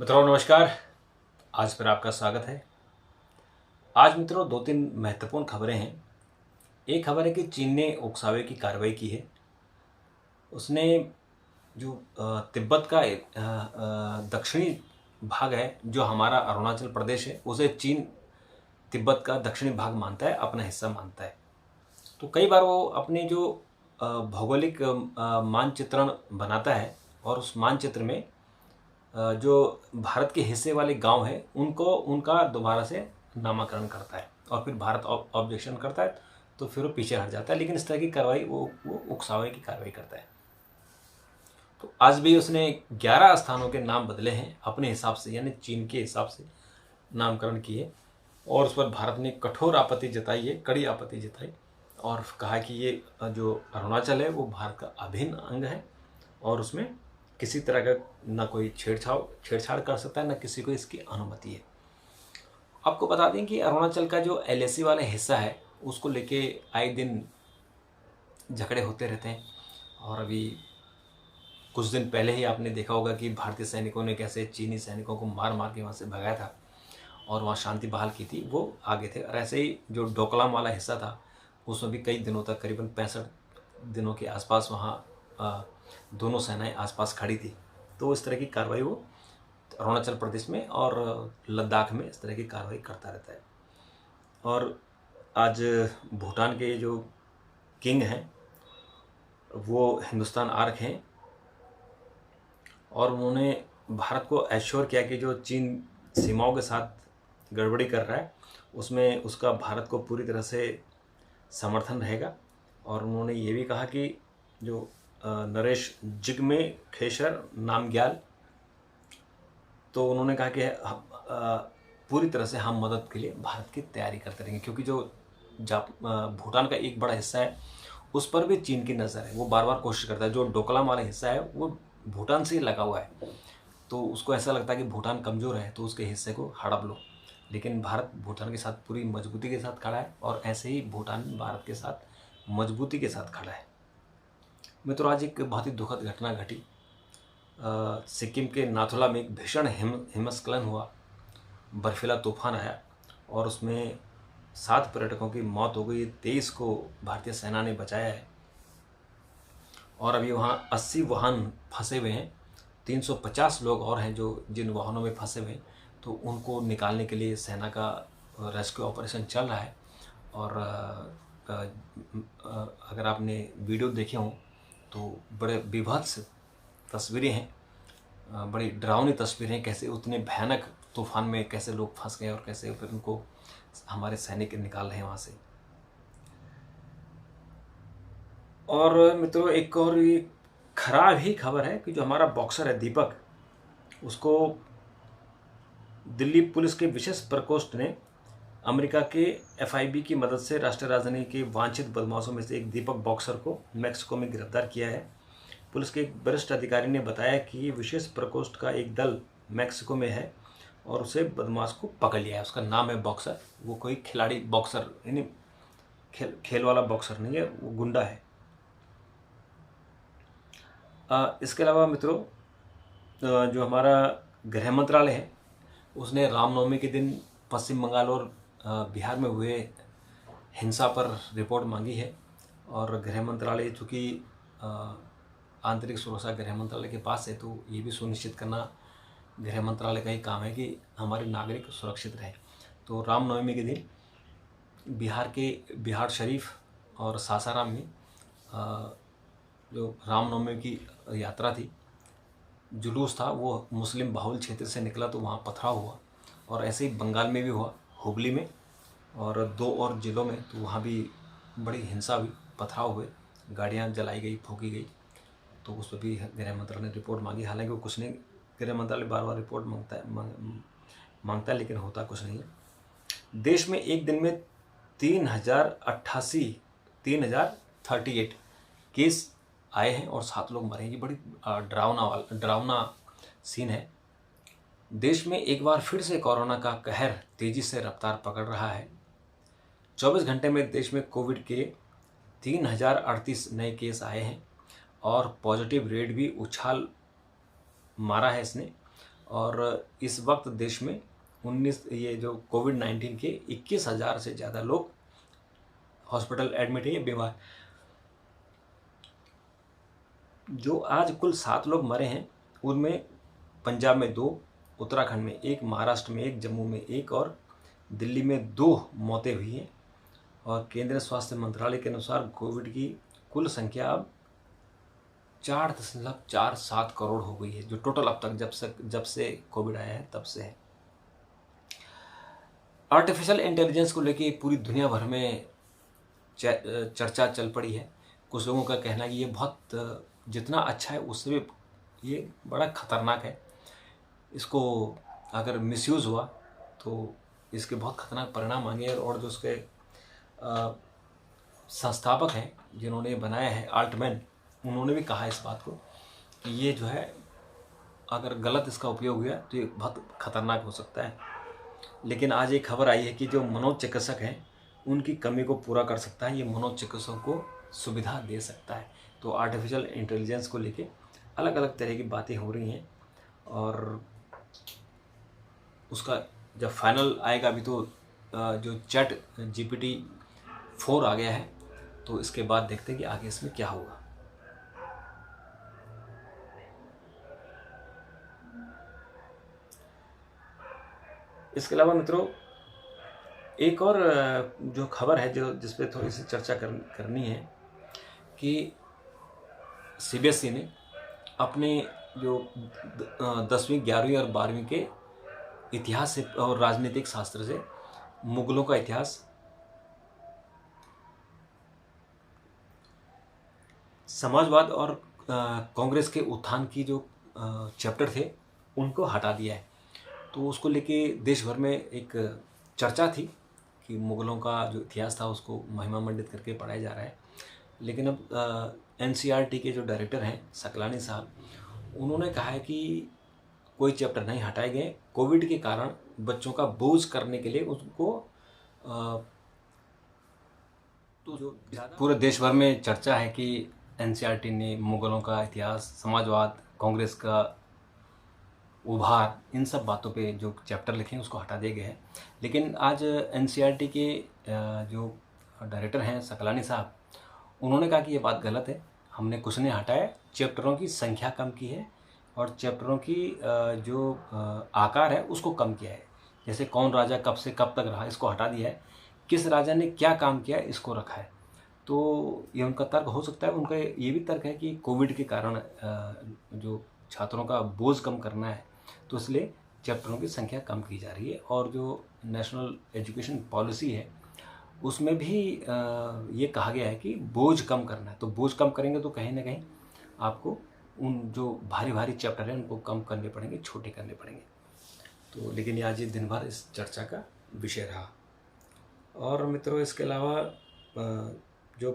मित्रों नमस्कार। आज फिर आपका स्वागत है। आज मित्रों दो तीन महत्वपूर्ण खबरें हैं। एक खबर है कि चीन ने उकसावे की कार्रवाई की है। उसने जो तिब्बत का दक्षिणी भाग है, जो हमारा अरुणाचल प्रदेश है, उसे चीन तिब्बत का दक्षिणी भाग मानता है, अपना हिस्सा मानता है। तो कई बार वो अपने जो भौगोलिक मानचित्रण बनाता है और उस मानचित्र में जो भारत के हिस्से वाले गांव हैं उनको उनका दोबारा से नामाकरण करता है और फिर भारत ऑब्जेक्शन करता है तो फिर वो पीछे हट जाता है। लेकिन इस तरह की कार्रवाई वो उकसावे की कार्रवाई करता है। तो आज भी उसने 11 स्थानों के नाम बदले हैं अपने हिसाब से, यानी चीन के हिसाब से नामकरण किए और उस पर भारत ने कठोर आपत्ति जताई है, कड़ी आपत्ति जताई और कहा कि ये जो अरुणाचल है वो भारत का अभिन्न अंग है और उसमें किसी तरह का ना कोई छेड़छाड़ कर सकता है, ना किसी को इसकी अनुमति है। आपको बता दें कि अरुणाचल का जो एलएसी वाला हिस्सा है उसको लेके आए दिन झगड़े होते रहते हैं। और अभी कुछ दिन पहले ही आपने देखा होगा कि भारतीय सैनिकों ने कैसे चीनी सैनिकों को मार मार के वहाँ से भगाया था और वहाँ शांति बहाल की थी, वो आगे थे। और ऐसे ही जो डोकलाम वाला हिस्सा था उसमें भी कई दिनों तक, करीबन 65 दिनों के आसपास वहाँ दोनों सेनाएं आसपास खड़ी थी। तो इस तरह की कार्रवाई वो अरुणाचल प्रदेश में और लद्दाख में इस तरह की कार्रवाई करता रहता है। और आज भूटान के जो किंग हैं वो हिंदुस्तान आ रखे हैं और उन्होंने भारत को एश्योर किया कि जो चीन सीमाओं के साथ गड़बड़ी कर रहा है उसमें उसका भारत को पूरी तरह से समर्थन रहेगा। और उन्होंने ये भी कहा कि जो नरेश जिग्मे खेसर नामग्याल, तो उन्होंने कहा कि पूरी तरह से हम मदद के लिए भारत की तैयारी करते रहेंगे, क्योंकि जो भूटान का एक बड़ा हिस्सा है उस पर भी चीन की नज़र है। वो बार बार कोशिश करता है। जो डोकलाम वाला हिस्सा है वो भूटान से ही लगा हुआ है, तो उसको ऐसा लगता है कि भूटान कमज़ोर है तो उसके हिस्से को हड़प लो। लेकिन भारत भूटान के साथ पूरी मजबूती के साथ खड़ा है और ऐसे ही भूटान भारत के साथ मजबूती के साथ खड़ा है। मित्रों, आज एक बहुत ही दुखद घटना घटी। सिक्किम के नाथुला में एक भीषण हिमस्खलन हुआ, बर्फीला तूफान आया और उसमें 7 पर्यटकों की मौत हो गई। 23 को भारतीय सेना ने बचाया है और अभी वहाँ 80 वाहन फंसे हुए हैं। 350 लोग और हैं जो जिन वाहनों में फंसे हुए हैं, तो उनको निकालने के लिए सेना का रेस्क्यू ऑपरेशन चल रहा है। और अगर आपने वीडियो देखे हों तो बड़े विभत्स तस्वीरें हैं, बड़ी डरावनी तस्वीरें हैं, कैसे उतने भयानक तूफान में कैसे लोग फंस गए और कैसे फिर उनको हमारे सैनिक निकाल रहे हैं वहाँ से। और मित्रों, एक और खराब ही खबर है कि जो हमारा बॉक्सर है दीपक, उसको दिल्ली पुलिस के विशेष प्रकोष्ठ ने अमेरिका के एफआईबी की मदद से राष्ट्रीय राजधानी के वांछित बदमाशों में से एक दीपक बॉक्सर को मैक्सिको में गिरफ्तार किया है। पुलिस के एक वरिष्ठ अधिकारी ने बताया कि विशेष प्रकोष्ठ का एक दल मैक्सिको में है और उसे बदमाश को पकड़ लिया है। उसका नाम है बॉक्सर। वो कोई खिलाड़ी बॉक्सर, यानी खेल वाला बॉक्सर नहीं है, वो गुंडा है। इसके अलावा मित्रों, जो हमारा गृह मंत्रालय है उसने रामनवमी के दिन पश्चिम बंगाल और बिहार में हुए हिंसा पर रिपोर्ट मांगी है। और गृह मंत्रालय, चूँकि आंतरिक सुरक्षा गृह मंत्रालय के पास है, तो ये भी सुनिश्चित करना गृह मंत्रालय का ही काम है कि हमारे नागरिक सुरक्षित रहे। तो रामनवमी के दिन बिहार शरीफ और सासाराम में जो रामनवमी की यात्रा थी, जुलूस था, वो मुस्लिम बाहुल क्षेत्र से निकला तो वहाँ पथराव हुआ। और ऐसे ही बंगाल में भी हुआ, हुगली में और 2 और ज़िलों में, तो वहाँ भी बड़ी हिंसा हुई, पथराव हुए, गाड़ियाँ जलाई गई, फूंकी गई। तो उस पर भी गृह मंत्रालय ने रिपोर्ट मांगी। हालांकि वो कुछ नहीं, गृह मंत्रालय बार बार रिपोर्ट मांगता है लेकिन होता कुछ नहीं है। देश में एक दिन में 3038 केस आए हैं और 7 लोग मरे हैं। ये बड़ी डरावना सीन है। देश में एक बार फिर से कोरोना का कहर तेजी से रफ्तार पकड़ रहा है। 24 घंटे में देश में कोविड के 3038 नए केस आए हैं और पॉजिटिव रेट भी उछाल मारा है इसने। और इस वक्त देश में 19 ये जो कोविड-19 के 21,000 से ज़्यादा लोग हॉस्पिटल एडमिट हैं, ये बीमार। जो आज कुल 7 लोग मरे हैं, उनमें पंजाब में 2, उत्तराखंड में 1, महाराष्ट्र में 1, जम्मू में 1 और दिल्ली में 2 मौतें हुई हैं। और केंद्रीय स्वास्थ्य मंत्रालय के अनुसार कोविड की कुल संख्या अब 4.47 करोड़ हो गई है, जो टोटल अब तक जब से कोविड आया है तब से है। आर्टिफिशियल इंटेलिजेंस को लेके पूरी दुनिया भर में चर्चा चल पड़ी है। कुछ लोगों का कहना है कि ये बहुत जितना अच्छा है उससे भी ये बड़ा खतरनाक है। इसको अगर मिसयूज़ हुआ तो इसके बहुत खतरनाक परिणाम आएंगे। और जो उसके संस्थापक हैं जिन्होंने बनाया है, आल्टमैन, उन्होंने भी कहा इस बात को कि ये जो है अगर गलत इसका उपयोग हुआ तो ये बहुत खतरनाक हो सकता है। लेकिन आज एक खबर आई है कि जो मनोचिकित्सक हैं उनकी कमी को पूरा कर सकता है, ये मनोचिकित्सकों को सुविधा दे सकता है। तो आर्टिफिशियल इंटेलिजेंस को लेके अलग अलग तरह की बातें हो रही हैं और उसका जब फाइनल आएगा, अभी तो जो चैट GPT 4 आ गया है, तो इसके बाद देखते हैं कि आगे इसमें क्या होगा। इसके अलावा मित्रों एक और जो खबर है जो जिस पे थोड़ी सी चर्चा करनी है कि CBSE ने अपने जो 10वीं 11वीं और 12वीं के इतिहास से और राजनीतिक शास्त्र से मुगलों का इतिहास, समाजवाद और कांग्रेस के उत्थान की जो चैप्टर थे उनको हटा दिया है। तो उसको लेके देश भर में एक चर्चा थी कि मुगलों का जो इतिहास था उसको महिमा मंडित करके पढ़ाया जा रहा है। लेकिन अब NCERT के जो डायरेक्टर हैं सकलानी साहब, उन्होंने कहा है कि कोई चैप्टर नहीं हटाए गए। कोविड के कारण बच्चों का बोझ करने के लिए उसको तो जो पूरे देश भर में चर्चा है कि NCERT ने मुगलों का इतिहास, समाजवाद, कांग्रेस का उभार, इन सब बातों पे जो चैप्टर लिखे हैं उसको हटा दिए गए हैं। लेकिन आज NCERT के जो डायरेक्टर हैं सकलानी साहब, उन्होंने कहा कि ये बात गलत है, हमने कुछ नहीं हटाया, चैप्टरों की संख्या कम की है और चैप्टरों की जो आकार है उसको कम किया है। जैसे कौन राजा कब से कब तक रहा, इसको हटा दिया है। किस राजा ने क्या काम किया, इसको रखा है। तो ये उनका तर्क हो सकता है। उनका ये भी तर्क है कि कोविड के कारण जो छात्रों का बोझ कम करना है, तो इसलिए चैप्टरों की संख्या कम की जा रही है। और जो नेशनल एजुकेशन पॉलिसी है उसमें भी ये कहा गया है कि बोझ कम करना है। तो बोझ कम करेंगे तो कहीं ना कहीं आपको उन जो भारी भारी चैप्टर हैं उनको कम करने पड़ेंगे, छोटे करने पड़ेंगे। तो लेकिन ये आज ये दिन भर इस चर्चा का विषय रहा। और मित्रों इसके अलावा जो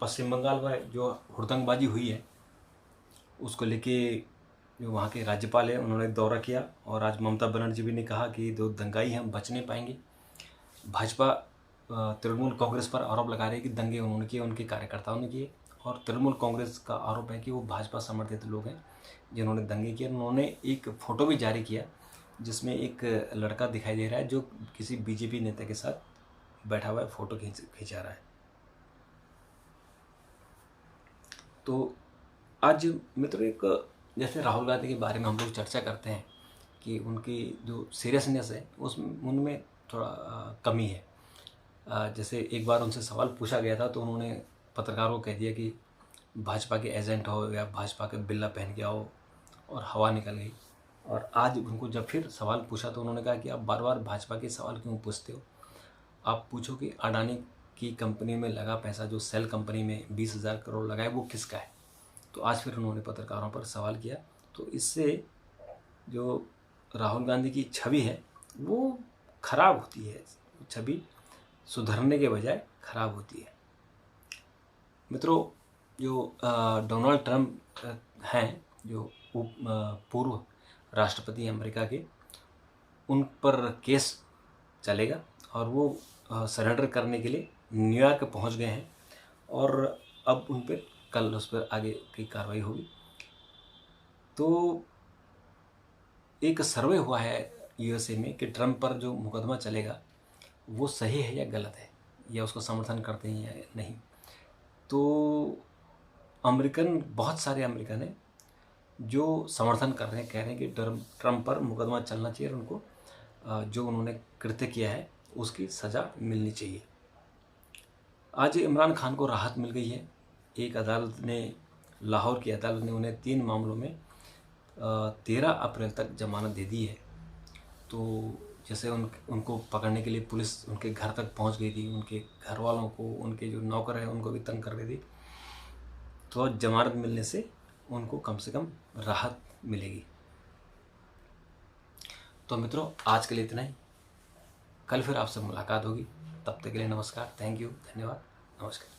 पश्चिम बंगाल में जो हुड़दंगबाजी हुई है उसको लेके जो वहाँ के राज्यपाल हैं उन्होंने दौरा किया और आज ममता बनर्जी भी ने कहा कि जो दंगाई हम बच नहीं पाएंगे। भाजपा तृणमूल कांग्रेस पर आरोप लगा रही है कि दंगे उन्होंने किए, उनके कार्यकर्ताओं ने किए। और तृणमूल कांग्रेस का आरोप है कि वो भाजपा समर्थित लोग हैं जिन्होंने दंगे किए। उन्होंने एक फ़ोटो भी जारी किया जिसमें एक लड़का दिखाई दे रहा है जो किसी BJP नेता के साथ बैठा हुआ है, फ़ोटो खिंचा रहा है। तो आज मित्रों एक जैसे राहुल गांधी के बारे में हम लोग चर्चा करते हैं कि उनकी जो सीरियसनेस है उनमें थोड़ा कमी है। जैसे एक बार उनसे सवाल पूछा गया था तो उन्होंने पत्रकारों को कह दिया कि भाजपा के एजेंट हो या भाजपा के बिल्ला पहन के आओ, और हवा निकल गई। और आज उनको जब फिर सवाल पूछा तो उन्होंने कहा कि आप बार बार भाजपा के सवाल क्यों पूछते हो, आप पूछो कि अडानी की कंपनी में लगा पैसा, जो सेल कंपनी में 20,000 करोड़ लगाए, वो किसका है। तो आज फिर उन्होंने पत्रकारों पर सवाल किया। तो इससे जो राहुल गांधी की छवि है वो खराब होती है, छवि सुधरने के बजाय खराब होती है। मित्रों जो डोनाल्ड ट्रंप हैं, जो पूर्व राष्ट्रपति अमेरिका के, उन पर केस चलेगा और वो सरेंडर करने के लिए न्यूयॉर्क पहुंच गए हैं और अब उन पर कल उस पर आगे की कार्रवाई होगी। तो एक सर्वे हुआ है यूएसए में कि ट्रंप पर जो मुकदमा चलेगा वो सही है या गलत है, या उसको समर्थन करते हैं या नहीं। तो अमेरिकन, बहुत सारे अमेरिकन हैं जो समर्थन कर रहे हैं, कह रहे हैं कि ट्रंप पर मुकदमा चलना चाहिए और उनको जो उन्होंने कृत्य किया है उसकी सज़ा मिलनी चाहिए। आज इमरान खान को राहत मिल गई है। एक अदालत ने, लाहौर की अदालत ने उन्हें 3 मामलों में 13 अप्रैल तक ज़मानत दे दी है। तो जैसे उनको पकड़ने के लिए पुलिस उनके घर तक पहुंच गई थी, उनके घर वालों को, उनके जो नौकर हैं उनको भी तंग कर रही थी। तो ज़मानत मिलने से उनको कम से कम राहत मिलेगी। तो मित्रों, आज के लिए इतना ही। कल फिर आपसे मुलाकात होगी। तब तक के लिए नमस्कार, थैंक यू, धन्यवाद, नमस्कार।